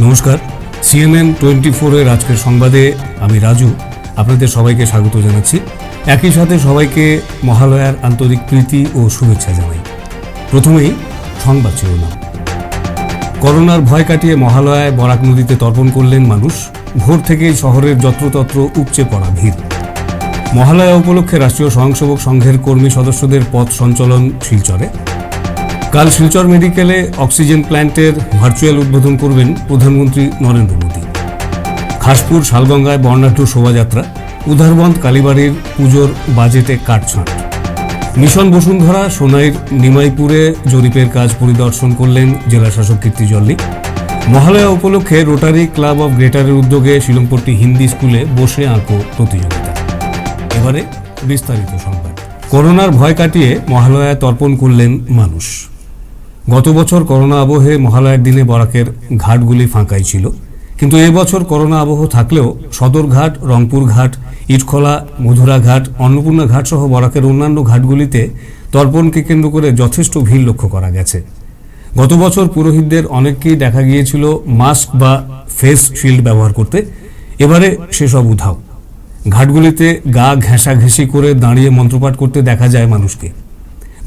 নমস্কার, CNN 24-এর আজকের সংবাদে আমি রাজু আপনাদের সবাইকে স্বাগত জানাচ্ছি। একই সাথে সবাইকে মহালয়ার আন্তরিক প্রীতি ও শুভেচ্ছা জানাই। প্রথমেই সংবাদ শিরোনাম। করোনার ভয় কাটিয়ে মহালয়ায় বরাক নদীতে তর্পণ করলেন মানুষ। ভোর থেকেই শহরের যত্রতত্র উপচে পড়া ভিড়। মহালয়া উপলক্ষে রাষ্ট্রীয় স্বয়ংসেবক সংঘের কর্মী সদস্যদের পথ সঞ্চালন শিলচরে। কাল শিলচর মেডিকেলে অক্সিজেন প্ল্যান্টের ভার্চুয়াল উদ্বোধন করবেন প্রধানমন্ত্রী নরেন্দ্র মোদী। খাসপুর শালগঙ্গায় বর্ণাঢ্য শোভাযাত্রা। উধারবন্দ কালীবাড়ির পুজোর বাজেটে কাটছাঁট। মিশন বসুন্ধরা সোনাইর নিমাইপুরে জরিপের কাজ পরিদর্শন করলেন জেলাশাসক কীর্তি জল্লি। মহালয়া উপলক্ষে রোটারি ক্লাব অব গ্রেটারের উদ্যোগে শিলংপট্টি হিন্দি স্কুলে বসে আঁকো প্রতিযোগিতা। এবারে বিস্তারিত সংবাদ। করোনার ভয় কাটিয়ে মহালয়ায় তর্পণ করলেন মানুষ। গত বছর করোনা আবহে মহালয়ার দিনে বরাকের ঘাটগুলি ফাঁকাই ছিল, কিন্তু এবছর করোনা আবহ থাকলেও সদরঘাট, রংপুর ঘাট, ইটখলা, মধুরা ঘাট, অন্নপূর্ণা ঘাট সহ বরাকের অন্যান্য ঘাটগুলিতে তর্পণকে কেন্দ্র করে যথেষ্ট ভিড় লক্ষ্য করা গেছে। গত বছর পুরোহিতদের অনেককেই দেখা গিয়েছিল মাস্ক বা ফেস শিল্ড ব্যবহার করতে, এবারে সেসব উধাও। ঘাটগুলিতে গা ঘেঁষাঘেঁষি করে দাঁড়িয়ে মন্ত্রপাঠ করতে দেখা যায় মানুষকে।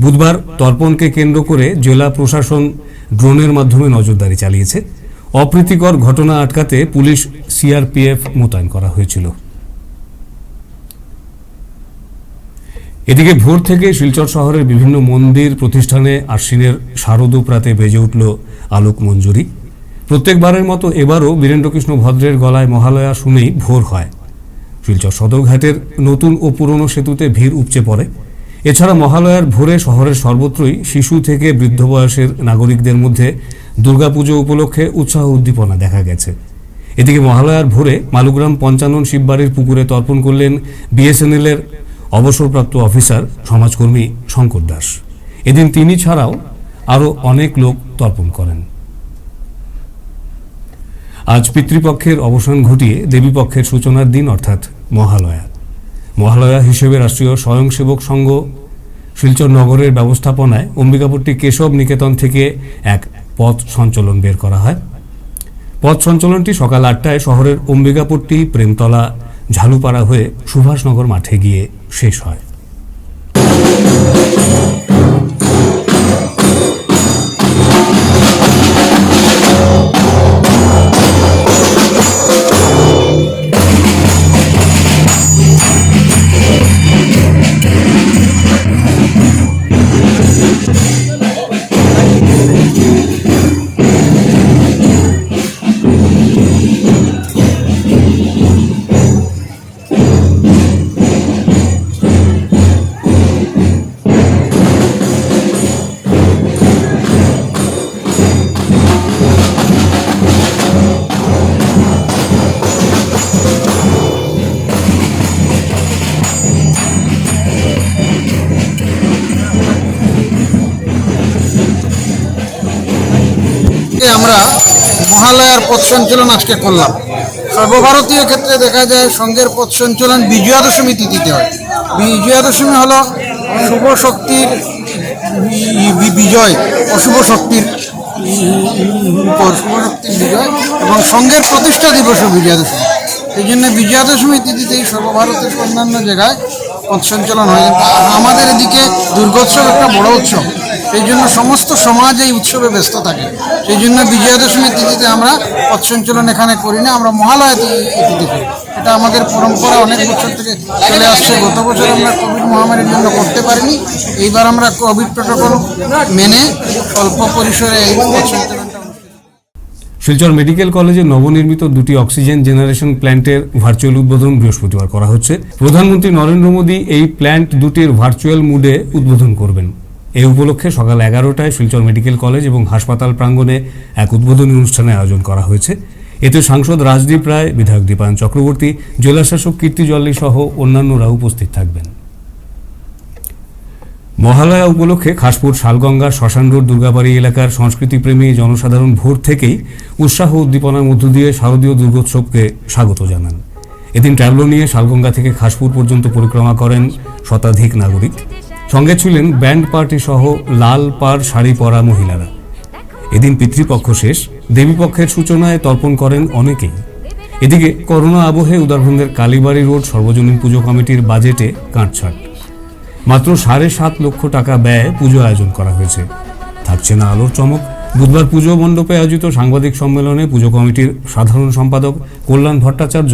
বুধবার তর্পণকে কেন্দ্র করে জেলা প্রশাসন ড্রোনের মাধ্যমে নজরদারি চালিয়েছে। অপ্রীতিকর ঘটনা আটকাতে পুলিশ, সিআরপিএফ মোতায়েন করা হয়েছিল। এদিকে ভোর থেকে শিলচর শহরের বিভিন্ন মন্দির প্রতিষ্ঠানে আশ্বিনের শারদোপ্রাতে বেজে উঠল আলোক মঞ্জুরি। প্রত্যেকবারের মতো এবারও বীরেন্দ্রকৃষ্ণ ভদ্রের গলায় মহালয়া শুনেই ভোর হয়। শিলচর সদরঘাটের নতুন ও পুরনো সেতুতে ভিড় উপচে পড়ে। এছাড়া মহালয়ার ভোরে শহরের সর্বত্রই শিশু থেকে বৃদ্ধ বয়সের নাগরিকদের মধ্যে দুর্গাপুজো উপলক্ষে উৎসাহ উদ্দীপনা দেখা গেছে। এদিকে মহালয়ার ভোরে মালুগ্রাম পঞ্চানন শিববাড়ির পুকুরে তর্পণ করলেন বিএসএনএল-এর অবসরপ্রাপ্ত অফিসার সমাজকর্মী শঙ্কর দাস। এদিন তিনি ছাড়াও আরও অনেক লোক তর্পণ করেন। আজ পিতৃপক্ষের অবসান ঘটিয়ে দেবীপক্ষের সূচনার দিন অর্থাৎ মহালয়া। মহালয়া হিসেবে রাষ্ট্রীয় স্বয়ংসেবক সংঘ শিলচর নগরের ব্যবস্থাপনায় অম্বিকাপট্টি কেশব নিকেতন থেকে এক পথ সঞ্চালন বের করা হয়। পথ সঞ্চালনটি সকাল 8টায় শহরের অম্বিকাপট্টি, প্রেমতলা, ঝালুপাড়া হয়ে সুভাষনগর মাঠে গিয়ে শেষ হয়। আমরা মহালয়ার পথ সঞ্চালন আজকে করলাম। সর্বভারতীয় ক্ষেত্রে দেখা যায় সংঘের পথ সঞ্চালন বিজয়া দশমী তিথিতে হয়। বিজয়া দশমী হলো শুভ শক্তির বিজয়, অশুভ শক্তির বিজয় এবং সংঘের প্রতিষ্ঠা দিবসও বিজয়া দশমী। এই জন্য বিজয়া দশমী তিথিতেই সর্বভারতের অন্যান্য জায়গায় পথ সঞ্চালন হয়। আমাদের এদিকে দুর্গোৎসব একটা বড় উৎসব, এই জন্য সমস্ত সমাজ এই উৎসবে ব্যস্ত থাকে। সেই জন্য বিজয়া দশমীর তিথিতে আমরা পথ সঞ্চালন এখানে করি না, আমরা মহালয়া তিথিতে করি। এটা আমাদের পরম্পরা অনেক বছর থেকে চলে আসছে। গত বছর আমরা কোভিড মহামারীর জন্য করতে পারিনি, এইবার আমরা কোভিড প্রোটোকল মেনে স্বল্প পরিসরে এই পথ সঞ্চালনটা। শিলচর মেডিকেল কলেজে নবনির্মিত দুটি অক্সিজেন জেনারেশন প্ল্যান্টের ভার্চুয়াল উদ্বোধন বৃহস্পতিবার করা হচ্ছে। প্রধানমন্ত্রী নরেন্দ্র মোদী এই প্ল্যান্ট দুটির ভার্চুয়াল মুডে উদ্বোধন করবেন। এই উপলক্ষে সকাল 11টায় শিলচর মেডিকেল কলেজ এবং হাসপাতাল প্রাঙ্গণে এক উদ্বোধনী অনুষ্ঠানের আয়োজন করা হয়েছে। এতে সাংসদ রাজদীপ রায়, বিধায়ক দীপায়ন চক্রবর্তী, জেলাশাসক কীর্তি জল্লি সহ অন্যান্যরা উপস্থিত থাকবেন। মহালয়া উপলক্ষে খাসপুর শালগঙ্গা শ্মশান রোড দুর্গাবাড়ি এলাকার সংস্কৃতিপ্রেমী জনসাধারণ ভোর থেকেই উৎসাহ উদ্দীপনার মধ্য দিয়ে শারদীয় দুর্গোৎসবকে স্বাগত জানান। এদিন ট্যাবলো নিয়ে শালগঙ্গা থেকে খাসপুর পর্যন্ত পরিক্রমা করেন শতাধিক নাগরিক। সঙ্গে ছিলেন ব্যান্ড পার্টি সহ লাল পাড় শাড়ি পরা মহিলারা। এদিন পিতৃপক্ষ শেষ, দেবীপক্ষের সূচনায় তর্পণ করেন অনেকেই। এদিকে করোনা আবহে উদারবন্দের কালীবাড়ি রোড সর্বজনীন পুজো কমিটির বাজেটে কাটছাট। মাত্র 7.5 লক্ষ টাকা ব্যয়ে পুজো আয়োজন করা হয়েছে। থাকছে না আলোর চমক। বুধবার পুজো মণ্ডপে আয়োজিত সাংবাদিক সম্মেলনে পুজো কমিটির সাধারণ সম্পাদক কল্যাণ ভট্টাচার্য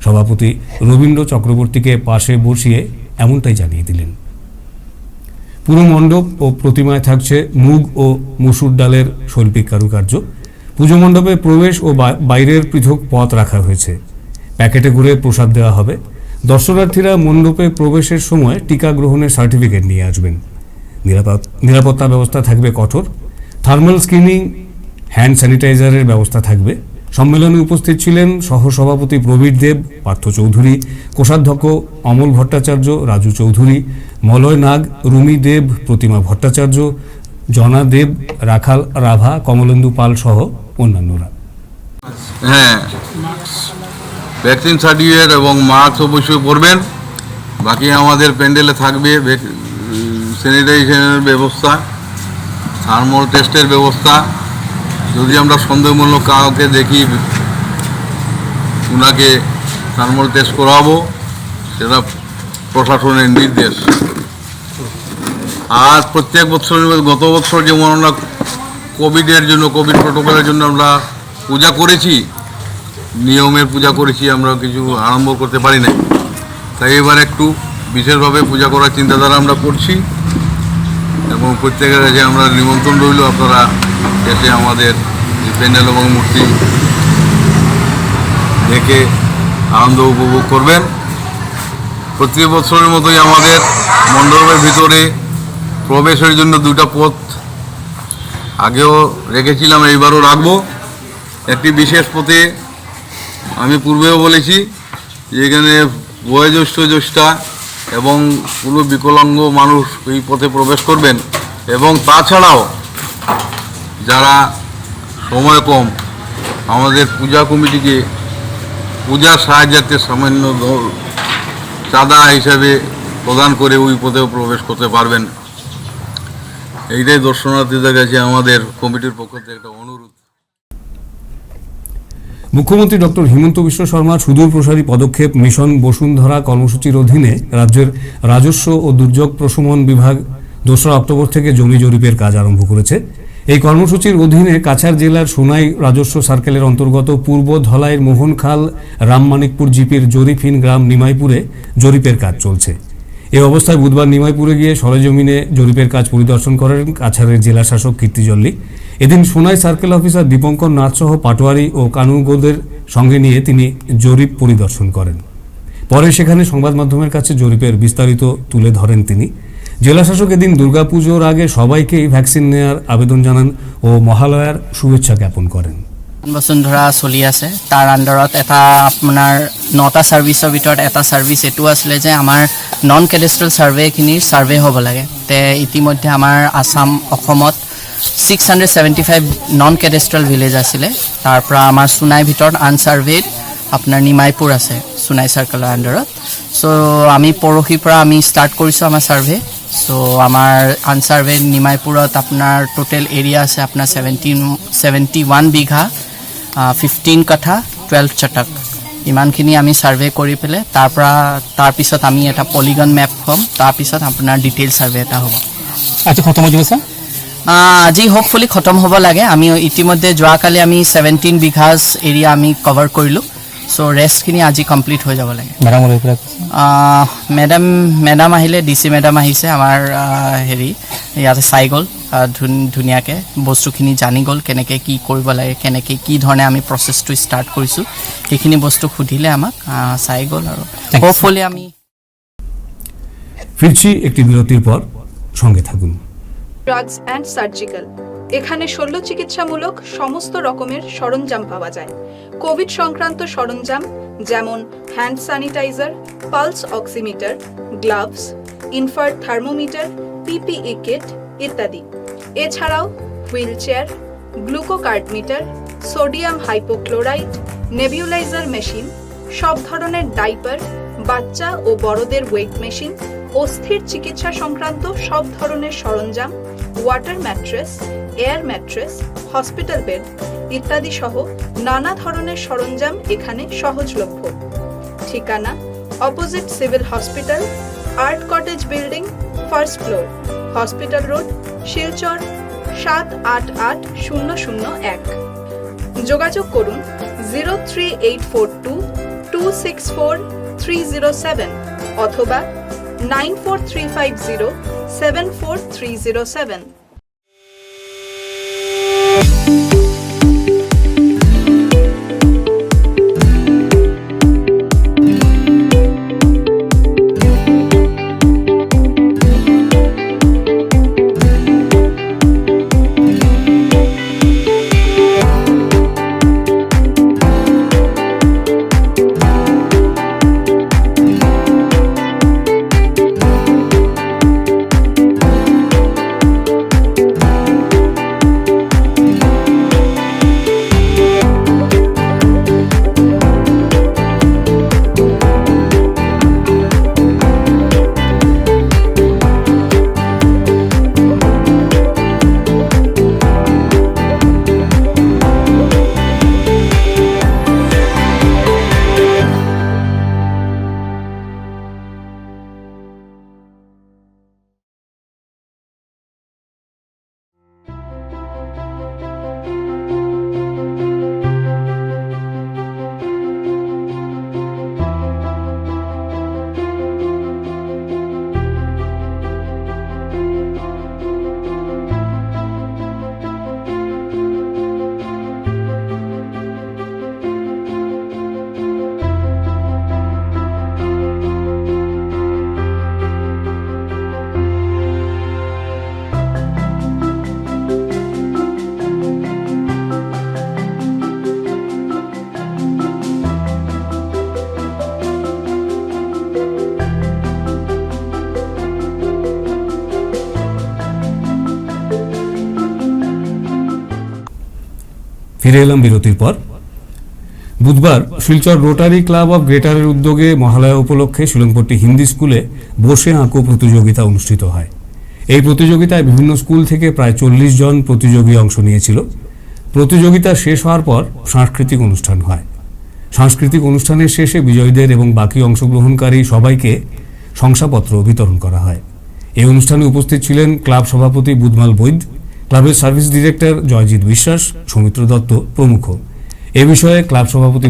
সভাপতি রবীন্দ্র চক্রবর্তীকে পাশে বসিয়ে এমনটাই জানিয়ে দিলেন। পুরো মণ্ডপ ও প্রতিমায় থাকছে মুগ ও মসুর ডালের শৈল্পিক কারুকার্য। পুজো মণ্ডপে প্রবেশ ও বাইরের পৃথক পথ রাখা হয়েছে। প্যাকেটে করে প্রসাদ দেওয়া হবে। দর্শনার্থীরা মণ্ডপে প্রবেশের সময় টিকা গ্রহণের সার্টিফিকেট নিয়ে আসবেন। নিরাপত্তা ব্যবস্থা থাকবে কঠোর। থার্মাল স্ক্রিনিং, হ্যান্ড স্যানিটাইজারের ব্যবস্থা থাকবে। সম্মেলনে উপস্থিত ছিলেন সহসভাপতি প্রবীর দেব, পার্থ চৌধুরী, কোষাধ্যক্ষ অমল ভট্টাচার্য, রাজু চৌধুরী, মলয় নাগ, রুমি দেব, প্রতিমা ভট্টাচার্য, জনা দেব, রাখাল রাভা, কমলেন্দু পাল সহ অন্যান্যরা। হ্যাঁ, ভ্যাকসিন সার্টিফিকেট এবং মাস্ক অবশ্যই পরবেন। বাকি আমাদের প্যান্ডেলে থাকবে স্যানিটাইজেশনের ব্যবস্থা, থার্মাল টেস্টের ব্যবস্থা। যদি আমরা সন্দেহমূলক কাউকে দেখি, ওনাকে থার্মাল টেস্ট করাবো, সেটা প্রশাসনের নির্দেশ। আর প্রত্যেক বছর, গত বছর যেমন আমরা কোভিড প্রোটোকলের জন্য আমরা পূজা করেছি, নিয়মের পূজা করেছি, আমরা কিছু আরম্ভ করতে পারি নাই। তাই এবার একটু বিশেষভাবে পূজা করার চিন্তাধারা আমরা করছি এবং প্রত্যেকের কাছে আমরা নিমন্ত্রণ রইল, আপনারা এসে আমাদের প্যান্ডেল এবং মূর্তি দেখে আনন্দ উপভোগ করবেন। প্রতি বছরের মতোই আমাদের মণ্ডপের ভিতরে প্রবেশের জন্য 2টা পথ আগেও রেখেছিলাম, এইবারও রাখবো। একটি বিশেষ পথে আমি পূর্বেও বলেছি যে এখানে বয়োজ্যেষ্ঠ জ্যেষ্ঠা এবং পুরো বিকলাঙ্গ মানুষ এই পথে প্রবেশ করবেন। এবং তাছাড়াও যারা সময় কম, আমাদের পূজা কমিটিকে পূজার সাহায্যার্থে সামান্য চাঁদা হিসাবে প্রদান করে ওই পথেও প্রবেশ করতে পারবেন। এইটাই দর্শনার্থীদের কাছে আমাদের কমিটির পক্ষ থেকে একটা অনুরোধ। মুখ্যমন্ত্রী ডক্টর হিমন্ত বিশ্ব শর্মার সুদূর প্রসারী পদক্ষেপ মিশন বসুন্ধরা কর্মসূচির অধীনে রাজ্যের রাজস্ব ও দুর্যোগ প্রশমন বিভাগ 2রা অক্টোবর থেকে জমি জরিপের কাজ আরম্ভ করেছে। এই কর্মসূচির অধীনে কাছাড় জেলার সোনাই রাজস্ব সার্কেলের অন্তর্গত পূর্ব ধলাইয়ের মোহনখাল রামমানিকপুর জিপির জরিপহীন গ্রাম নিমাইপুরে জরিপের কাজ চলছে। এই অবস্থায় বুধবার নিমাইপুরে গিয়ে সরেজমিনে জরিপের কাজ পরিদর্শন করেন কাছাড়ের জেলা শাসক কীর্তিজল্লি। এদিন সোনাই সার্কেল অফিসার দীপঙ্কর নাথ সহ পাটোয়ারি ও কানুগোদের সঙ্গে নিয়ে তিনি জরিপ পরিদর্শন করেন। পরে সেখানে সংবাদ মাধ্যমের কাছে জরিপের বিস্তারিত তুলে ধরেন তিনি। জেলাশাসক এদিন দুর্গাপুজোর আগে সবাইকেই ভ্যাকসিন নেওয়ার আবেদন জানান ও মহালয়ার শুভেচ্ছা জ্ঞাপন করেন। বসুন্ধৰা চলি আছে, তাৰ আণ্ডাৰত এটা আপোনাৰ 9টা ছাৰ্ভিচৰ ভিতৰত এটা ছাৰ্ভিচ এইটো আছিলে যে আমাৰ নন কেডেষ্ট্ৰেল ছাৰ্ভেখিনিৰ ছাৰ্ভে হ'ব লাগে। তে ইতিমধ্যে আমাৰ অসমত 675 নন কেডেষ্ট্ৰেল ভিলেজ আছিলে। তাৰ পৰা আমাৰ সোনাইৰ ভিতৰত আনছাৰ্ভেড আপোনাৰ নিমাইপুৰ আছে সোনাই চাৰ্কেলৰ আণ্ডাৰত। চ' আমি পৰহিৰ পৰা আমি ষ্টাৰ্ট কৰিছোঁ আমাৰ ছাৰ্ভে। চ' আমাৰ আনছাৰ্ভেড নিমাইপুৰত আপোনাৰ টোটেল এৰিয়া আছে আপোনাৰ 71 বিঘা, 15 কাঠা, 12 চটক। ইমানখিনি আমি ছাৰ্ভে কৰি পেলাই তাৰপিছত আমি এটা পলিগন মেপ হ'ম। তাৰপিছত আপোনাৰ ডিটেইল ছাৰ্ভে এটা হ'ব। আচ্ছা, খতম হৈ যাব স্যার? আজি হোপফুলি খতম হ'ব লাগে। আমি ইতিমধ্যে যোৱাকালি আমি 17 বিঘাজ এৰিয়া আমি কভাৰ কৰিলোঁ। চ' ৰেষ্টখিনি আজি কমপ্লিট হৈ যাব লাগে। মেডাম আহিলে, DC মেডাম আহিছে আমাৰ ইয়াতে চাই গ'ল ধুনীয়াকৈ, বস্তুখিনি জানি গ'ল কেনেকৈ কি কৰিব লাগে, কেনেকৈ কি ধৰণে আমি প্ৰচেছটো ষ্টাৰ্ট কৰিছোঁ, সেইখিনি বস্তু সুধিলে আমাক, চাই গ'ল। আৰু হোপফুলি আমি ফিরছি একটি বিরতির পর, সঙ্গে থাকুন। ড্রাগস অ্যান্ড সার্জিক্যাল, এখানে শল্য চিকিৎসামূলক সমস্ত রকমের সরঞ্জাম পাওয়া যায়। কোভিড সংক্রান্ত সরঞ্জাম যেমন hand sanitizer, pulse oximeter, gloves, infrared thermometer, PPE kit ইত্যাদি। এছাড়াও wheel chair, glucocard meter, sodium hypochlorite, nebulizer machine, সব ধরনের ডাইপার, বাচ্চা ও বড়দের ওয়েট মেশিন, অস্থির চিকিৎসা সংক্রান্ত সব ধরনের সরঞ্জাম, water mattress, air mattress, hospital bed ইত্যাদি সহ নানা ধরনের সরঞ্জাম এখানে সহজলভ্য। ঠিকানা opposite civil hospital, art cottage building, first floor, hospital road, Silchar 788001। যোগাযোগ করুন 03842264307 অথবা 9435074307। ফিরে এলাম বিরতির পর। বুধবার শিলচর রোটারি ক্লাব অফ গ্রেটারের উদ্যোগে মহালয়া উপলক্ষে শিলংপট্টি হিন্দি স্কুলে বসে আঁকো প্রতিযোগিতা অনুষ্ঠিত হয়। এই প্রতিযোগিতায় বিভিন্ন স্কুল থেকে প্রায় 40 জন প্রতিযোগী অংশ নিয়েছিল। প্রতিযোগিতা শেষ হওয়ার পর সাংস্কৃতিক অনুষ্ঠান হয়। সাংস্কৃতিক অনুষ্ঠানের শেষে বিজয়ীদের এবং বাকি অংশগ্রহণকারী সবাইকে শংসাপত্র বিতরণ করা হয়। এই অনুষ্ঠানে উপস্থিত ছিলেন ক্লাব সভাপতি বুধমাল বৈদ্য, ক্লাবের সার্ভিস ডিরেক্টর জয়জিৎ বিশ্বাস, সৌমিত্র দত্ত প্রমুখ। এ বিষয়ে ক্লাব সভাপতি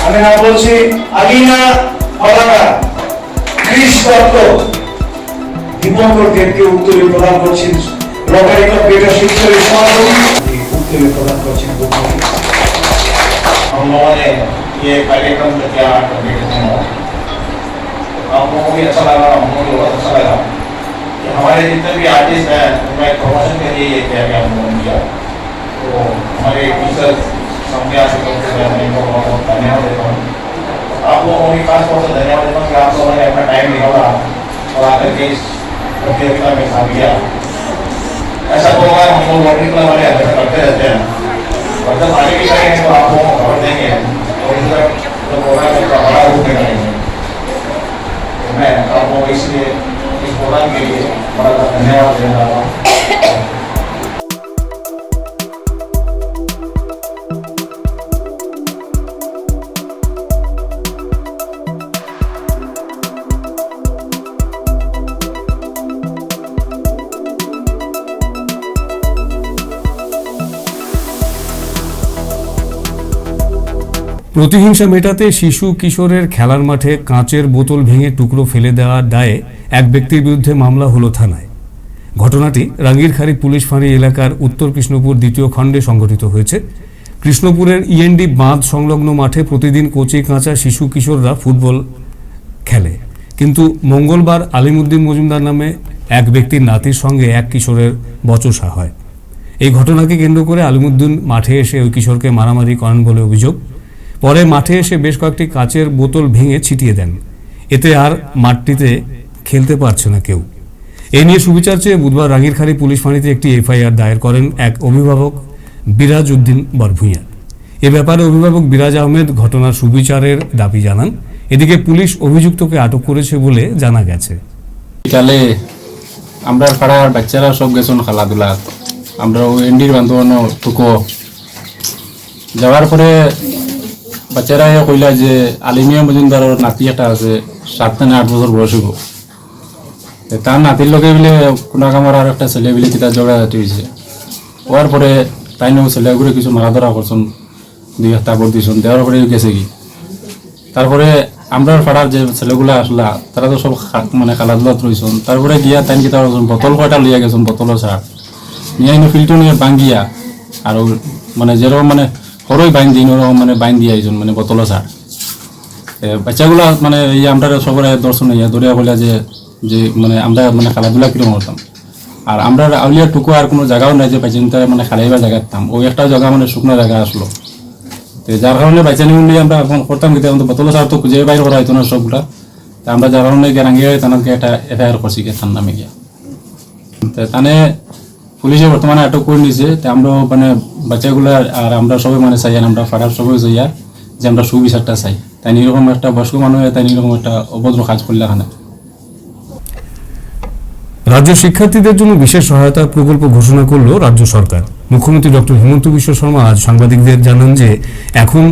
আমি নাম বলছি আলিনা হলাকা ক্রিস দত্ত দীপঙ্কর দেবকে উত্তরে প্রদান করছেন রোটারি ক্লাব গ্রেটার শিলচরের সভাপতি উত্তরে প্রদান করছেন। हम लोगों ने ये कार्यक्रम किया करने के समय आप लोगों को भी अच्छा लगा, हम लोगों को बहुत अच्छा लगा कि हमारे जितने भी आर्टिस्ट हैं उनका एक प्रमोशन के लिए ये किया गया हम लोगों ने किया। तो हमारे टीचर्स संज्ञा से मैं इनको बहुत बहुत धन्यवाद देता हूँ। आप लोगों को भी खास तौर से धन्यवाद देता हूँ कि आप लोगों ने अपना टाइम निकाला और आकर के इस प्रतियोगिता में भाग लिया। ऐसा तो होगा हम लोग रोटरी क्लब वाले हमेशा करते रहते हैं और जब आगे भी करेंगे तो आप लोगों को खबर देंगे और इस तरह जो प्रोग्राम का बड़ा रूप निकालेंगे। तो मैं आप लोगों को इसलिए इस प्रोग्राम के लिए बड़ा धन्यवाद देना चाहता हूँ। প্রতিহিংসা মেটাতে শিশু কিশোরের খেলার মাঠে কাঁচের বোতল ভেঙে টুকরো ফেলে দেওয়ার দায়ে এক ব্যক্তির বিরুদ্ধে মামলা হলো থানায়। ঘটনাটি রাঙ্গিরখাড়ি পুলিশ ফাঁড়ি এলাকার উত্তর কৃষ্ণপুর 2য় খণ্ডে সংঘটিত হয়েছে। কৃষ্ণপুরের ইএনডি বাঁধ সংলগ্ন মাঠে প্রতিদিন কচি কাঁচা শিশু কিশোররা ফুটবল খেলে, কিন্তু মঙ্গলবার আলিমুদ্দিন মজুমদার নামে এক ব্যক্তির নাতির সঙ্গে এক কিশোরের বচসা হয়। এই ঘটনাকে কেন্দ্র করে আলিমুদ্দিন মাঠে এসে ওই কিশোরকে মারামারি করেন বলে অভিযোগ। পরে মাঠে এসে বেশ কয়েকটি কাচের বোতল ভেঙে ছিটিয়ে দেন। এতে আর মাঠটিতে খেলতে পারছে না কেউ। এ নিয়ে সুবিচার চেয়ে বুধবার রাঙ্গিরখাড়ি পুলিশ ফাঁড়িতে একটি এফআইআর দায়ের করেন এক অভিভাবক বিরাজ উদ্দিন বরভূঁইয়া। এ ব্যাপারে অভিভাবক বিরাজ আহমেদ ঘটনার সুবিচারের দাবি জানান। এদিকে পুলিশ অভিযুক্তকে আটক করেছে বলে জানা গেছে। বিকালে আমরা পাড়ার বাচ্চারা সব গেছেন খেলাধুলা, আমরা ওই এন্ডির বান্ধবানো টুকো যাওয়ার পরে বাচ্চারা কইলা যে আলিমিয়া মজুমদারের নাতি একটা আছে 7 না 8 বছর বয়স হইব, তার নাতির লোকে বলে কোনা কামার আর একটা ছেলে বলে কিতা জোড়াজাটি হয়েছে। হওয়ার পরে তাই নয় ছেলেগুলো কিছু মারা ধরা করছেন, 2 একটা বর দিয়েছেন, দেওয়ার পরে গেছে কি। তারপরে আমরা পাড়ার যে ছেলেগুলো আসলা তারা তো সব মানে খেলাধুলাত রয়েছেন। তারপরে গিয়া তাই কিতা বোতল কয়টা লইয়া গেছেন, বোতলও ছাড় নিয়ে ফিল্টো নিয়ে ভাঙ্গিয়া আর মানে যেরকম মানে সরই বাইন দিন ওরকম মানে বাইন দিয়ে আইজন মানে বোতলও ছাড়। বাচ্চাগুলা মানে এই আমরা সবরে দর্শন ইয়া দরিয়া বলে যে মানে আমরা মানে খেলাধুলা কিরকম করতাম। আর আমরা আউলিয়া টুকু আর কোনো জায়গাও নাই যে বাইচানি তারা মানে খেলাইবার জায়গা থাকতাম, ওই একটা জায়গা মানে শুকনো জায়গা আসলো। যার কারণে বাইচানি নিয়ে আমরা এখন করতাম কিন্তু এখন তো বোতল ছাড় তো খুঁজে বাইর করা হইতো না সবগুলা। তা আমরা যার কারণে রাঙ্গিয়ে তাদেরকে একটা এফআইআর করছি থান নামে গিয়া। তানে পুলিশে বর্তমানে আটক করে নিয়েছে। আমরা মানে বাচ্চাগুলো আর আমরা সবাই মানে চাই, আমরা ফাড়ার সবাই চাই আর যে আমরা সুবিচারটা চাই। তাই এরকম একটা বয়স্ক মানুষ তাই এরকম একটা অভদ্র কাজ করলে এখানে। রাজ্য শিক্ষার্থীদের জন্য বিশেষ সহায়তা প্রকল্প ঘোষণা করল রাজ্য সরকার। মুখ্যমন্ত্রী ডক্টর হিমন্ত বিশ্ব শর্মা আজ সাংবাদিকদের জানান যে এখন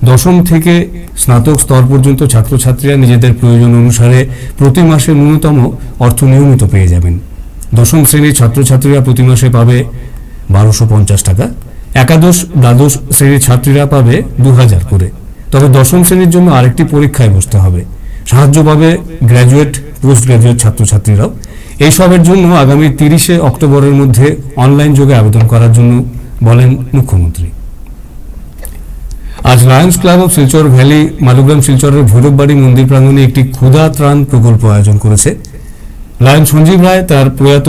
10ম থেকে স্নাতক স্তর পর্যন্ত ছাত্রছাত্রীরা নিজেদের প্রয়োজন অনুসারে প্রতি মাসে ন্যূনতম অর্থ নিয়মিত পেয়ে যাবেন। 10ম শ্রেণীর ছাত্রছাত্রীরা প্রতি মাসে পাবে 1250 টাকা, একাদশ দ্বাদশ শ্রেণীর ছাত্রীরা পাবে 2000 করে। তবে 10ম শ্রেণীর জন্য আরেকটি পরীক্ষায় বসতে হবে। সাহায্য পাবে গ্র্যাজুয়েট, পোস্ট গ্র্যাজুয়েট ছাত্রছাত্রীরাও। এইসবের জন্য আগামী 30শে অক্টোবরের মধ্যে অনলাইন যোগে আবেদন করার জন্য বলেন মুখ্যমন্ত্রী। আজ Lions club of Silchar valley Malugram শিলচরের ভৈরববাড়ি মন্দির প্রাঙ্গণে একটি ক্ষুধা ত্রাণ প্রকল্প আয়োজন করেছে। লায়ন সঞ্জীব রায় তার প্রয়াত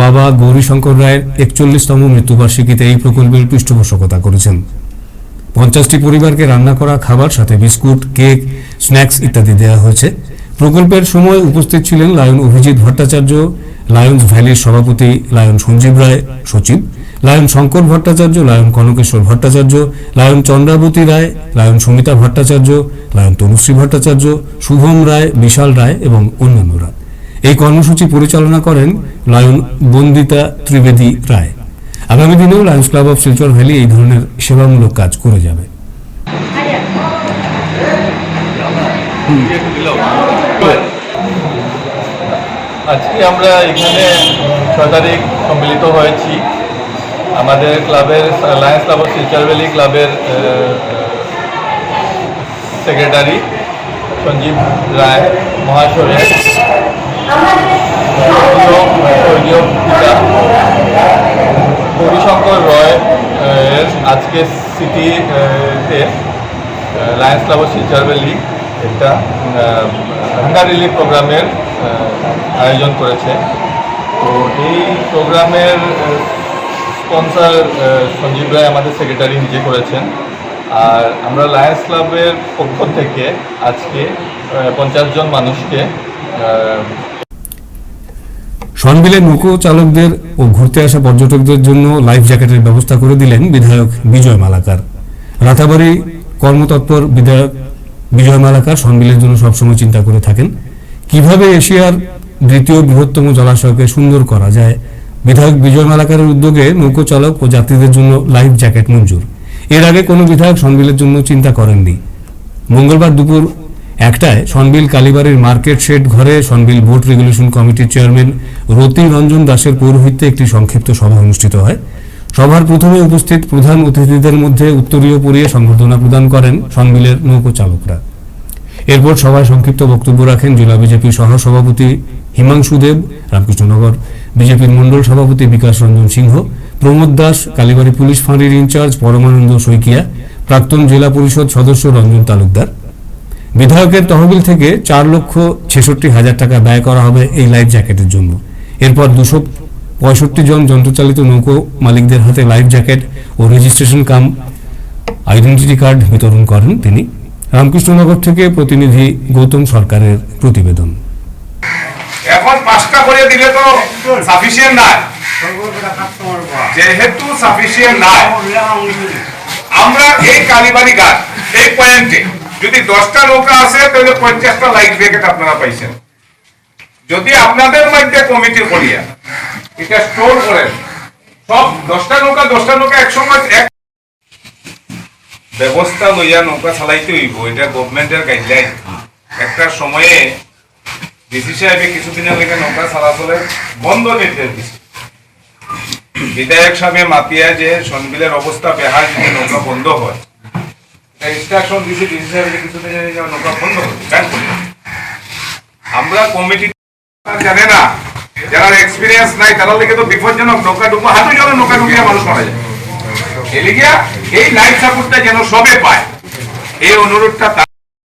বাবা গৌরীশঙ্কর রায়ের 41তম মৃত্যুবার্ষিকীতে এই প্রকল্পের পৃষ্ঠপোষকতা করেছেন। 50টি পরিবারকে রান্না করা খাবার, সাথে বিস্কুট, কেক, স্ন্যাক্স ইত্যাদি দেওয়া হয়েছে। প্রকল্পের সময় উপস্থিত ছিলেন লায়ন অভিজিৎ ভট্টাচার্য, লায়ন্স ভ্যালির সভাপতি লায়ন সঞ্জীব রায়, সচিব lion Shankar Bhattacharya, lion Kankeshwar Bhattacharya, lion Chandrabati Roy, lion Sumita Bhattacharya, lion Tanushree Bhattacharya, Shubham Roy, Bishal Roy এবং অন্যান্যরা। এই কর্মসূচি পরিচালনা করেন লায়ন বন্দিতা ত্রিবেদী রায়। আগামী দিনেও Lions club of Silchar valley এই ধরনের সেবামূলক কাজ করে যাবে। আজকে আমরা এখানে 6 তারিখ সম্মিলিত হয়েছি আমাদের ক্লাবের Lions club of Silchar valley ক্লাবের সেক্রেটারি সঞ্জীব রায় মহাশয়ের গৌরীশঙ্কর রয় এর আজকে সিটিতে Lions club of Silchar valley একটা হাঙ্গার রিলিফ প্রোগ্রামের আয়োজন করেছে। তো এই প্রোগ্রামের স্পন্সর সঞ্জীব রায় আমাদের সেক্রেটারি নিজে করেছেন। আর আমরা লায়ন্স ক্লাবের পক্ষ থেকে আজকে 50 জন মানুষকে সনবিলে নৌকো চালকদের ও ঘুরতে আসা পর্যটকদের জন্য লাইফ জ্যাকেটের ব্যবস্থা করে দিলেন বিধায়ক বিজয় মালাকার। রাতাবাড়ি কর্মতৎপর বিধায়ক বিজয় মালাকার সনবিলের জন্য সবসময় চিন্তা করে থাকেন কিভাবে এশিয়ার 2য় বৃহত্তম জলাশয়কে সুন্দর করা যায়। বিধায়ক বিজয় মালাকারের উদ্যোগে নৌকো চালক ও যাত্রীদের জন্য লাইফ জ্যাকেট মঞ্জুর। এর আগে কোনো বিধায়ক সনবিলের জন্য চিন্তা করেননি। মঙ্গলবার দুপুর 1টায় সনবিল কালীবাড়ির মার্কেট শেড ঘরে সনবিল বোট রেগুলেশন কমিটির চেয়ারম্যান রতি রঞ্জন দাসের পৌরোহিত্যে একটি সংক্ষিপ্ত সভা অনুষ্ঠিত হয়। সভার প্রথমে উপস্থিত প্রধান অতিথিদের মধ্যে উত্তরীয় পরিয়ে সংবর্ধনা প্রদান করেন সনবিলের নৌকো চালকরা। এরপর সভায় সংক্ষিপ্ত বক্তব্য রাখেন জেলা বিজেপি সহ সভাপতি হিমাংশু দেব, রামকৃষ্ণনগর বিজেপির মণ্ডল সভাপতি বিকাশ রঞ্জন সিংহ, প্রমোদ দাস, কালীবাড়ি পুলিশ ফাঁড়ির ইনচার্জ পরমানন্দ শইকিয়া, প্রাক্তন জেলা পরিষদ সদস্য রঞ্জন তালুকদার। বিধায়কের তহবিল থেকে 4,66,000 টাকা ব্যয় করা হবে এই লাইফ জ্যাকেটের জন্য। এরপর 265 জন যন্ত্রচালিত নৌকো মালিকদের হাতে লাইফ জ্যাকেট ও রেজিস্ট্রেশন কাম আইডেন্টিটি কার্ড বিতরণ করেন তিনি। রামকৃষ্ণনগর থেকে প্রতিনিধি গৌতম সরকারের প্রতিবেদন। এখন 5টা করে দিলে তো সাফিসিয়েন্ট নাই, যেহেতু সাফিসিয়েন্ট নাই, আমরা এই কালীবাড়ি ঘাট এই পয়েন্টে যদি 10টা নৌকা আছে তাহলে 50টা লাইফ জ্যাকেট আপনারা পাইছেন। যদি আপনাদের মধ্যে কমিটি করিয়া এটা স্টোর করেন, সব 10টা নৌকা একসঙ্গে এক ব্যবস্থা লইয়া নৌকা চালাইতে হইব। এটা গভর্নমেন্টের গাইডলাইন। একটা সময়ে ডিসি সাহেবে কিছুদিনের লেগে নৌকা চলাচলের বন্ধ নির্দেশ দিচ্ছে। বিধায়ক সাহেবে মাতিয়া যে সনবিলের অবস্থা বেহাল, যদি নৌকা বন্ধ হয় ইনস্ট্রাকশন দিচ্ছে ডিসি সাহেবের কিছুদিনের নৌকা বন্ধ হচ্ছে। আমরা কমিটি জানে না, যারা এক্সপিরিয়েন্স নাই তারা লেগে তো বিপজ্জনক নৌকা ডুবো, হাতে জলে নৌকা ডুবিয়ে মানুষ মারা যায়। এলিগিয়া এই লাইফ সাপোর্টটা যেন সবে পায়, এই অনুরোধটা।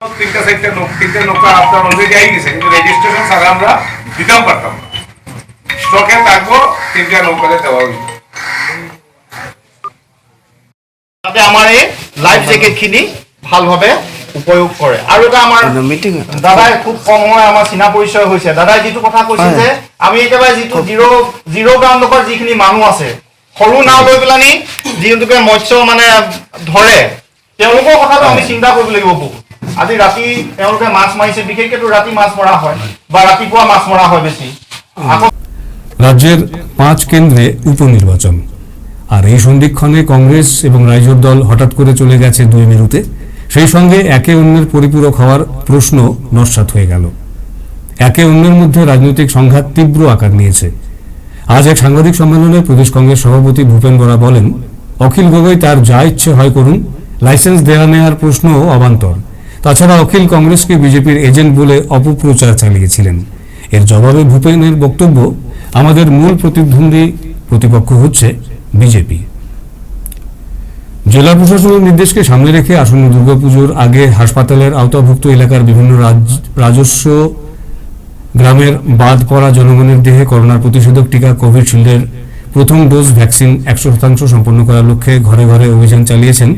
3-4টা নৌকা আপনার অলরেডি আই গেছে, কিন্তু রেজিস্ট্রেশন ছাড়া আমরা দিতাম পারতাম না। স্টকে থাকবো 3টা নৌকাতে দেওয়া হইব। যাতে আমাৰ এই লাইফ জেকেটখিনি ভালভাৱে উপয়োগ কৰে। আৰু এটা আমাৰ দাদাই খুব কম সময় আমাৰ চিনা পৰিচয় হৈছে। দাদাই যিটো কথা কৈছে যে আমি একেবাৰে যিটো জিৰ' গ্ৰাউণ্ডৰ যিখিনি মানুহ আছে, সৰু নাও লৈ পেলানি যিহেতুকে মৎস্য মানে ধৰে, তেওঁলোকৰ কথাটো আমি চিন্তা কৰিব লাগিব বহুত। আজি ৰাতি তেওঁলোকে মাছ মাৰিছে, বিশেষকৈ ৰাতি মাছ মৰা হয় বা ৰাতিপুৱা মাছ মৰা হয় বেছি। রাজ্যের 5 কেন্দ্রে উপনির্বাচন, আর এই সন্ধিক্ষণে কংগ্রেস এবং রাইজোর দল হঠাৎ করে চলে গেছে 2 মেরুতে। সেই সঙ্গে একে অন্যের পরিপূরক হওয়ার প্রশ্ন নস্যাৎ হয়ে গেল। একে অন্যের মধ্যে রাজনৈতিক সংঘাত তীব্র আকার নিয়েছে। আজ এক সাংবাদিক সম্মেলনে প্রদেশ কংগ্রেস সভাপতি ভূপেন বরা বলেন, অখিল গগৈ তার যা ইচ্ছে হয় করুন, লাইসেন্স দেওয়া নেওয়ার প্রশ্নও অবান্তর। তাছাড়া অখিল কংগ্রেসকে বিজেপির এজেন্ট বলে অপপ্রচার চালিয়েছিলেন। এর জবাবে ভূপেনের বক্তব্য, আমাদের মূল প্রতিদ্বন্দ্বী প্রতিপক্ষ হচ্ছে বিজেপি। জেলা প্রশাসনের নির্দেশকে সামনে রেখে আসন্ন দুর্গাপুজোর আগে হাসপাতালের আওতাভুক্ত এলাকার বিভিন্ন রাজস্ব গ্রামের বাদ পড়া জনগণের দেহে করোনার প্রতিষেধক টিকা কোভিশিল্ডের প্রথম ডোজ ভ্যাকসিন 100% সম্পন্ন করার লক্ষ্যে ঘরে ঘরে অভিযান চালিয়েছেন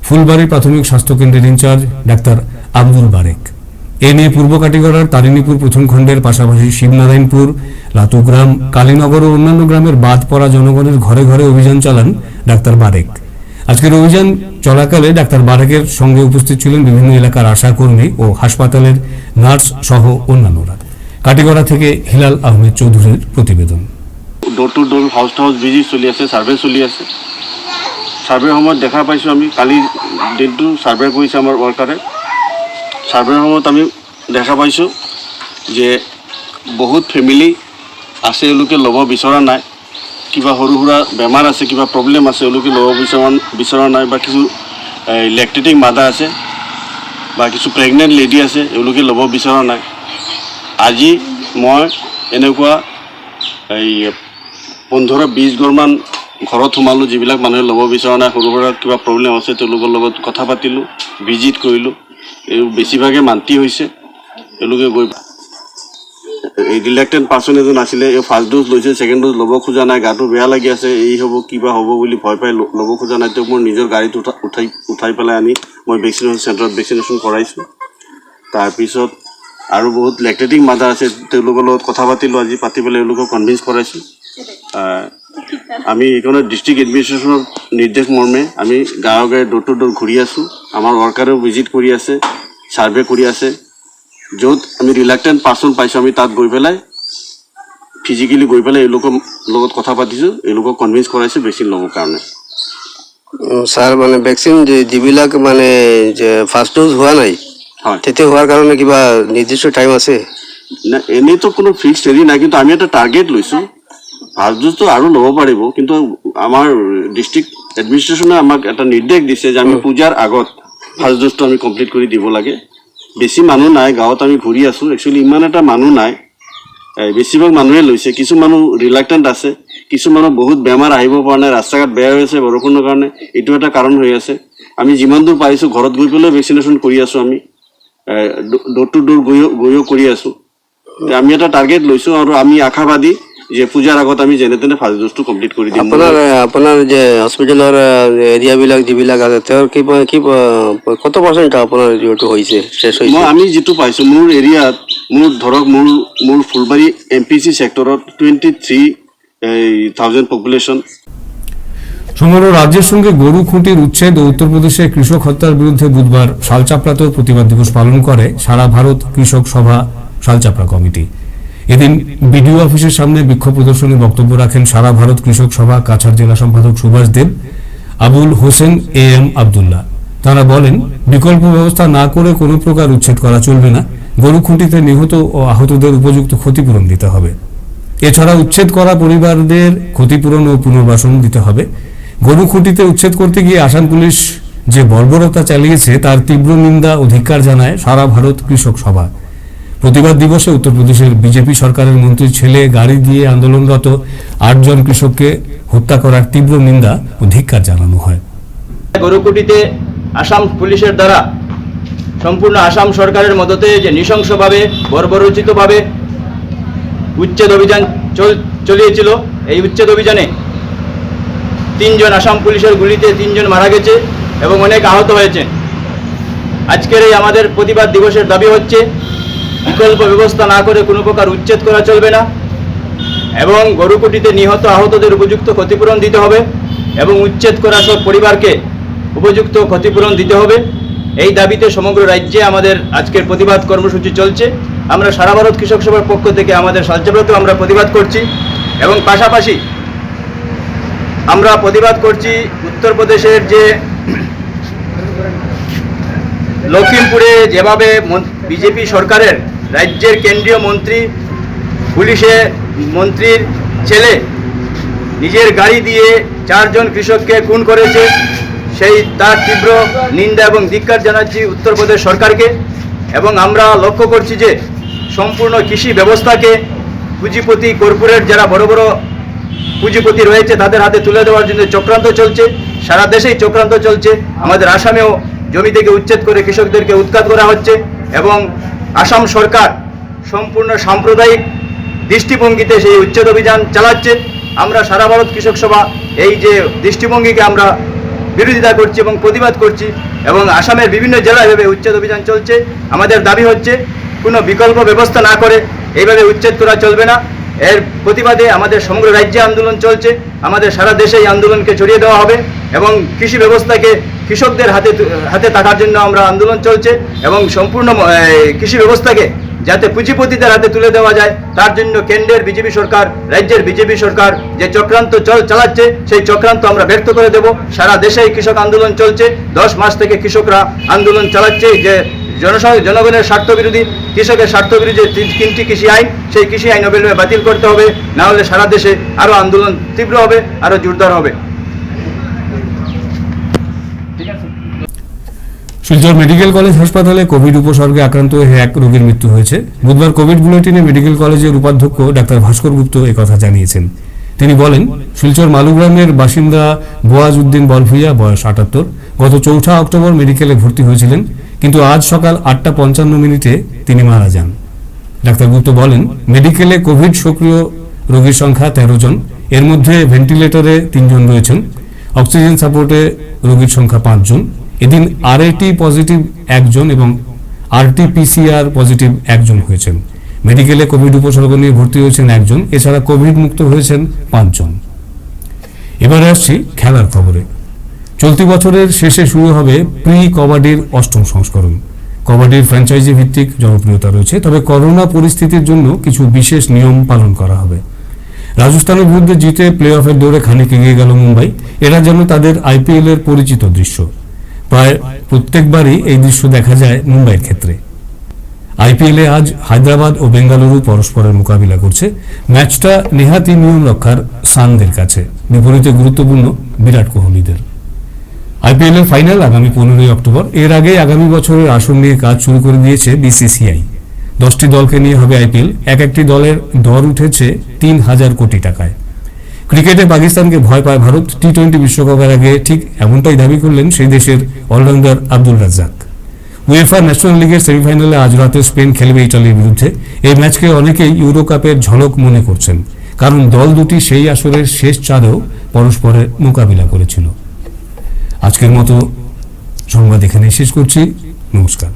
ফুলবাড়ি প্রাথমিক স্বাস্থ্যকেন্দ্রের ইনচার্জ ডাক্তার আব্দুল বারেক। এ নিয়ে পূর্ব কাটিগড়ার তারিণীপুর প্রথম খণ্ডের পাশাপাশি শিবনারায়ণপুর, লাতুগ্রাম, কালীনগর ও অন্যান্য গ্রামের বাদ পড়া জনগণের ঘরে ঘরে অভিযান চালান ডাক্তার বারেক। আজকের অভিযান চলাকালে ডাক্তার বারেকের সঙ্গে উপস্থিত ছিলেন বিভিন্ন এলাকার আশাকর্মী ও হাসপাতালের নার্স সহ অন্যান্যরা। কাটিগড়া থেকে হিলাল আহমেদ চৌধুরীর প্রতিবেদন। Door to door house to house visit চলি আছে, সাৰ্ভে চলি আছে। সাৰ্ভেৰ সময়ত দেখা পাইছোঁ, আমি কালি দিনটো সাৰ্ভে কৰিছে আমাৰ ৱৰ্কাৰে। সাৰ্ভেৰ সময়ত আমি দেখা পাইছোঁ যে বহুত ফেমিলি আছে, এওঁলোকে ল'ব বিচৰা নাই। কিবা সৰু সুৰা বেমাৰ আছে, কিবা প্ৰব্লেম আছে, এওঁলোকে ল'ব বিচৰা নাই। বা কিছু লেক্টেটিং মাদাৰ আছে বা কিছু প্ৰেগনেণ্ট লেডি আছে, এওঁলোকে ল'ব বিচৰা নাই। আজি মই এনেকুৱা 15-20 ঘৰমান ঘৰত সোমালোঁ, যিবিলাক মানুহে ল'ব বিচৰা নাই, সৰু সুৰা কিবা প্ৰব্লেম আছে, তেওঁলোকৰ লগত কথা পাতিলোঁ, ভিজিট কৰিলোঁ। এই বেছিভাগে মান্তি হৈছে, তেওঁলোকে গৈ এই ৰিলেক্টেণ্ট পাৰ্চন এজন আছিলে, এই ফাৰ্ষ্ট ড'জ লৈছে, ছেকেণ্ড ড'জ ল'ব খোজা নাই, গাটো বেয়া লাগি আছে, এই হ'ব কিবা হ'ব বুলি ভয় পাই ল'ব খোজা নাই। তেওঁক মোৰ নিজৰ গাড়ীত উঠাই পেলাই আনি মই ভেকচিনেশ্যন চেণ্টাৰত ভেকচিনেশ্যন কৰাইছোঁ। তাৰপিছত আৰু বহুত লেক্টেটিং মাদাৰ আছে, তেওঁলোকৰ লগত কথা পাতিলোঁ, আজি পাতি পেলাই এওঁলোকক কনভিন্স কৰাইছোঁ। আমি এইকাৰণে ডিষ্ট্ৰিক্ট এডমিনিষ্ট্ৰেশ্যনৰ নিৰ্দেশ মৰ্মে আমি গাঁৱে গাঁৱে ডোৰ টু ডোৰ ঘূৰি আছোঁ। আমাৰ ৱৰ্কাৰেও ভিজিট কৰি আছে, ছাৰ্ভে কৰি আছে। য'ত আমি ৰিলেক্টেণ্ট পাৰ্চন পাইছোঁ, আমি তাত গৈ পেলাই ফিজিকেলি গৈ পেলাই এওঁলোকৰ লগত কথা পাতিছোঁ, এওঁলোকক কনভিন্স কৰাইছোঁ ভেকচিন ল'বৰ কাৰণে। ছাৰ, মানে ভেকচিন যিবিলাক মানে যে ফাৰ্ষ্ট ড'জ হোৱা নাই, হয়, তেতিয়া হোৱাৰ কাৰণে কিবা নিৰ্দিষ্ট টাইম আছে? না, এনেইতো কোনো ফিক্সড হেৰি নাই, কিন্তু আমি এটা টাৰ্গেট লৈছোঁ। ফাৰ্ষ্ট ড'জটো আৰু ল'ব পাৰিব, কিন্তু আমাৰ ডিষ্ট্ৰিক্ট এডমিনিষ্ট্ৰেশ্যনে আমাক এটা নিৰ্দেশ দিছে যে আমি পূজাৰ আগত ফাৰ্ষ্ট ড'জটো আমি কমপ্লিট কৰি দিব লাগে। বেছি মানুহ নাই, গাঁৱত আমি ঘূৰি আছোঁ, একচুৱেলি ইমান এটা মানুহ নাই, বেছিভাগ মানুহে লৈছে। কিছু মানুহ ৰিলাক্টেণ্ট আছে, কিছু মানুহ বহুত বেমাৰ আহিব পৰা নাই, ৰাস্তা ঘাট বেয়া হৈ আছে বৰষুণৰ কাৰণে, এইটো এটা কাৰণ হৈ আছে। আমি যিমান দূৰ পাৰিছোঁ ঘৰত গৈ পেলাই ভেকচিনেশ্যন কৰি আছোঁ, আমি ড'ৰ টু ড'ৰ গৈও কৰি আছোঁ। আমি এটা টাৰ্গেট লৈছোঁ আৰু আমি আশাবাদী যে পূজাৰ আগত আমি যেনে তেনে ফাৰ্ষ্ট ড'জটো কমপ্লিট কৰি দিম। আপোনাৰ যে হস্পিটেলৰ এৰিয়াবিলাক যিবিলাক আছে তেওঁৰ কত পাৰ্চেণ্ট আপোনাৰ যিটো হৈছে শেষ হৈছে? আমি যিটো পাইছোঁ মোৰ এৰিয়াত, ধৰক মোৰ ফুলবাৰী MPC চেক্টৰত 23,000 পপুলেশ্যন। সমগ্র রাজ্যের সঙ্গে গরু খুঁটির উচ্ছেদ ও উত্তরপ্রদেশে কৃষক হত্যার বিরুদ্ধে বুধবার শালচাপড়াতেও প্রতিবাদ দিবস পালন করে সারা ভারত কৃষক সভা শালচাপড়া কমিটি। এদিন বিডিও অফিসের সামনে বিক্ষোভ প্রদর্শনে বক্তব্য রাখেন সারা ভারত কৃষক সভা কাছাড় জেলা সম্পাদক সুভাষ দেব, আবুল হোসেন AM আবদুল্লাহ। তারা বলেন, বিকল্প ব্যবস্থা না করে কোনো প্রকার উচ্ছেদ করা চলবে না, গরু খুঁটিতে নিহত ও আহতদের উপযুক্ত ক্ষতিপূরণ দিতে হবে। এছাড়া উচ্ছেদ করা পরিবারদের ক্ষতিপূরণ ও পুনর্বাসন দিতে হবে। গরু খুঁটিতে উচ্ছেদ করতে গিয়ে আসাম পুলিশ যে বর্বরতা চালিয়েছে তার তীব্র নিন্দা ও ধিক্কার জানায় সারা ভারত কৃষক সভা। প্রতিবাদ দিবসে উত্তরপ্রদেশের বিজেপি সরকারের মন্ত্রীর ছেলে গাড়ি দিয়ে আন্দোলনরত 8 জন কৃষককে হত্যা করার তীব্র নিন্দা ও ধিক্কার জানানো হয়। গরুকুটিতে আসাম পুলিশের দ্বারা সম্পূর্ণ আসাম সরকারের মদতে যে নৃশংসভাবে বর্বরোচিতভাবে উচ্ছেদ অভিযান চলিয়েছিল, এই উচ্ছেদ অভিযানে 3 জন আসাম পুলিশের গুলিতে 3 জন মারা গেছে এবং অনেক আহত হয়েছে। আজকের এই আমাদের প্রতিবাদ দিবসের দাবি হচ্ছে বিকল্প ব্যবস্থা না করে কোনো প্রকার উচ্ছেদ করা চলবে না এবং গরুকুটিতে নিহত আহতদের উপযুক্ত ক্ষতিপূরণ দিতে হবে এবং উচ্ছেদ করা সব পরিবারকে উপযুক্ত ক্ষতিপূরণ দিতে হবে। এই দাবিতে সমগ্র রাজ্যে আমাদের আজকের প্রতিবাদ কর্মসূচি চলছে। আমরা সারা ভারত কৃষক সভার পক্ষ থেকে আমাদের শালচাপড়াতেও আমরা প্রতিবাদ করছি এবং পাশাপাশি আমরা প্রতিবাদ করছি উত্তরপ্রদেশের যে লখিমপুরে যেভাবে বিজেপি সরকারের রাজ্যের কেন্দ্রীয় মন্ত্রী পুলিশে মন্ত্রীর ছেলে নিজের গাড়ি দিয়ে 4 জন কৃষককে খুন করেছে, তার তীব্র নিন্দা এবং ধিক্কার জানাচ্ছি উত্তরপ্রদেশ সরকারকে। এবং আমরা লক্ষ্য করছি যে সম্পূর্ণ কৃষি ব্যবস্থাকে পুঁজিপতি কর্পোরেট যারা বড় বড় পুঁজিপতি রয়েছে তাদের হাতে তুলে দেওয়ার জন্য চক্রান্ত চলছে। সারা দেশেই চক্রান্ত চলছে। আমাদের আসামেও জমি থেকে উচ্ছেদ করে কৃষকদেরকে উৎখাত করা হচ্ছে এবং আসাম সরকার সম্পূর্ণ সাম্প্রদায়িক দৃষ্টিভঙ্গিতে সেই উচ্ছেদ অভিযান চালাচ্ছে। আমরা সারা ভারত কৃষক সভা এই যে দৃষ্টিভঙ্গিকে আমরা বিরোধিতা করছি এবং প্রতিবাদ করছি এবং আসামের বিভিন্ন জেলায় এভাবে উচ্ছেদ অভিযান চলছে। আমাদের দাবি হচ্ছে কোনো বিকল্প ব্যবস্থা না করে এইভাবে উচ্ছেদ করা চলবে না। এর প্রতিবাদে আমাদের সমগ্র রাজ্যে আন্দোলন চলছে। আমাদের সারা দেশে এই আন্দোলনকে ছড়িয়ে দেওয়া হবে এবং কৃষি ব্যবস্থাকে কৃষকদের হাতে থাকার জন্য আমরা আন্দোলন চলছে এবং সম্পূর্ণ কৃষি ব্যবস্থাকে যাতে পুঁজিপতিদের হাতে তুলে দেওয়া যায় তার জন্য কেন্দ্রের বিজেপি সরকার, রাজ্যের বিজেপি সরকার যে চক্রান্ত চালাচ্ছে সেই চক্রান্ত আমরা ব্যর্থ করে দেব। সারা দেশেই কৃষক আন্দোলন চলছে। 10 মাস থেকে কৃষকরা আন্দোলন চালাচ্ছে যে জনগণের স্বার্থ বিরোধী, কৃষকের স্বার্থ বিরোধী 3টি কৃষি আইন, সেই কৃষি আইন অবিলম্বে বাতিল করতে হবে, না হলে সারা দেশে আরও আন্দোলন তীব্র হবে, আরও জোরদার হবে। শিলচর মেডিকেল কলেজ হাসপাতালে কোভিড উপসর্গে আক্রান্ত হয়ে 1 রোগীর মৃত্যু হয়েছে। বুধবার কোভিড বুলেটিনে মেডিকেল কলেজের উপাধ্যক্ষ ডাক্তার ভাস্কর গুপ্ত একথা জানিয়েছেন। তিনি বলেন, শিলচর মালুগ্রামের বাসিন্দা বোয়াজ উদ্দিন বলভুইয়া, বয়স 78, গত 4 অক্টোবর মেডিকেলে ভর্তি হয়েছিলেন, কিন্তু আজ সকাল 8:55 তিনি মারা যান। ডাক্তার গুপ্ত বলেন, মেডিকেলে কোভিড সক্রিয় রোগীর সংখ্যা 13 জন, এর মধ্যে ভেন্টিলেটরে 3 জন রয়েছেন, অক্সিজেন সাপোর্টে রোগীর সংখ্যা 5 জন। এদিন RAT পজিটিভ 1 জন এবং RT-PCR পজিটিভ 1 জন হয়েছেন। মেডিকেলে কোভিড উপসর্গ নিয়ে ভর্তি হয়েছেন 1 জন, এছাড়া কোভিড মুক্ত হয়েছেন 5 জন। এবারে আসছি খেলার খবরে। চলতি বছরের শেষে শুরু হবে প্রি কবাডির 8ম সংস্করণ। কবাডির ফ্র্যাঞ্চাইজি ভিত্তিক জনপ্রিয়তা রয়েছে, তবে করোনা পরিস্থিতির জন্য কিছু বিশেষ নিয়ম পালন করা হবে। রাজস্থানের বিরুদ্ধে জিতে প্লে অফের দৌড়ে খানিক এগিয়ে গেল মুম্বাই। এরা যেন তাদের IPL এর পরিচিত দৃশ্য। প্রায় প্রত্যেকবারই এই দৃশ্য দেখা যায় মুম্বাইয়ের ক্ষেত্রে। আইপিএলে আজ হায়দ্রাবাদ ও বেঙ্গালুরু পরস্পরের মোকাবিলা করছে। ম্যাচটা নেহাতি নিয়ম রক্ষার সানদের কাছে, বিপরীতে গুরুত্বপূর্ণ বিরাট কোহলিদের। আইপিএল এর ফাইনাল আগামী 15 অক্টোবর। এর আগে আগামী বছরের আসর নিয়ে কাজ শুরু করে দিয়েছে বিসিসিআই। 10টি দলকে নিয়ে হবে আইপিএল। এক একটি দলের দর উঠেছে 3000 কোটি টাকায়। ক্রিকেটে পাকিস্তানকে ভয় পায় ভারত। টি-20 বিশ্বকাপের আগে ঠিক এমনটাই দাবি করলেন সেই দেশের allrounder Abdul Razzak. UEFA national লিগের সেমিফাইনালে আজ রাতে স্পেন খেলবে ইটালির বিরুদ্ধে। এই ম্যাচকে অনেকেই ইউরো কাপের ঝলক মনে করছেন, কারণ দল দুটি সেই আসরের শেষ চারেও পরস্পরের মোকাবিলা করেছিল। আজকের মতো সংবাদ এখানে শেষ করছি। নমস্কার।